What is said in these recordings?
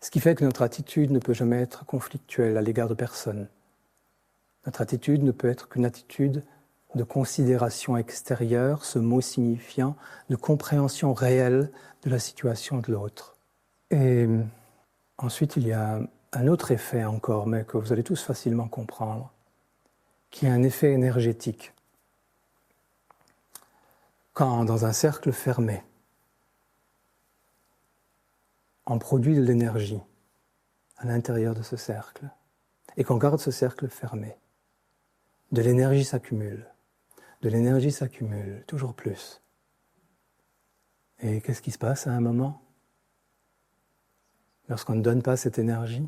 Ce qui fait que notre attitude ne peut jamais être conflictuelle à l'égard de personne. Notre attitude ne peut être qu'une attitude de considération extérieure, ce mot signifiant de compréhension réelle de la situation de l'autre. Et ensuite, il y a un autre effet encore, mais que vous allez tous facilement comprendre, qui est un effet énergétique. Quand, dans un cercle fermé, on produit de l'énergie à l'intérieur de ce cercle, et qu'on garde ce cercle fermé, de l'énergie s'accumule, toujours plus. Et qu'est-ce qui se passe à un moment lorsqu'on ne donne pas cette énergie?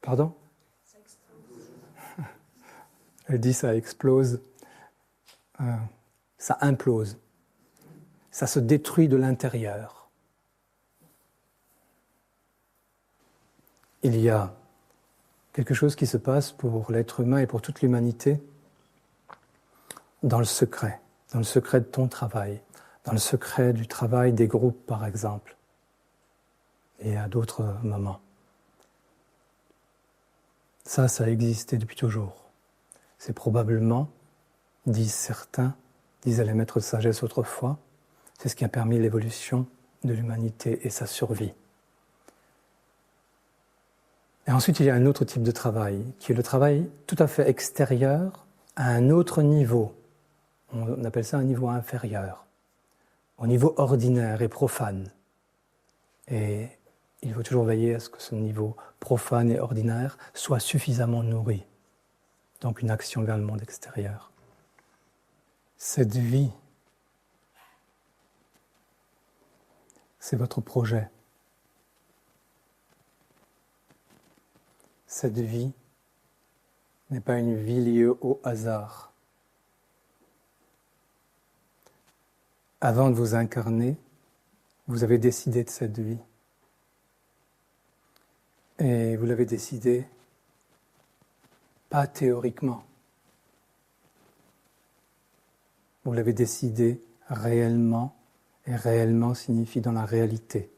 Pardon? Ça explose. Elle dit ça explose. Ça implose. Ça se détruit de l'intérieur. Il y a quelque chose qui se passe pour l'être humain et pour toute l'humanité dans le secret de ton travail, dans le secret du travail des groupes, par exemple, et à d'autres moments. Ça a existé depuis toujours. C'est probablement, disent certains, disaient les maîtres de sagesse autrefois, c'est ce qui a permis l'évolution de l'humanité et sa survie. Et ensuite, il y a un autre type de travail, qui est le travail tout à fait extérieur, à un autre niveau. On appelle ça un niveau inférieur, au niveau ordinaire et profane. Et il faut toujours veiller à ce que ce niveau profane et ordinaire soit suffisamment nourri. Donc une action vers le monde extérieur. Cette vie, c'est votre projet. Cette vie n'est pas une vie liée au hasard. Avant de vous incarner, vous avez décidé de cette vie. Et vous l'avez décidé pas théoriquement. Vous l'avez décidé réellement, et réellement signifie dans la réalité,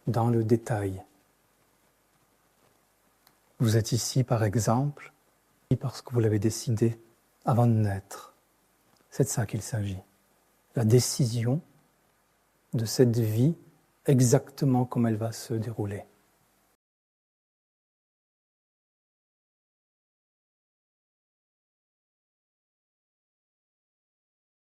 dans le détail. Vous êtes ici, par exemple, parce que vous l'avez décidé avant de naître. C'est de ça qu'il s'agit. La décision de cette vie exactement comme elle va se dérouler.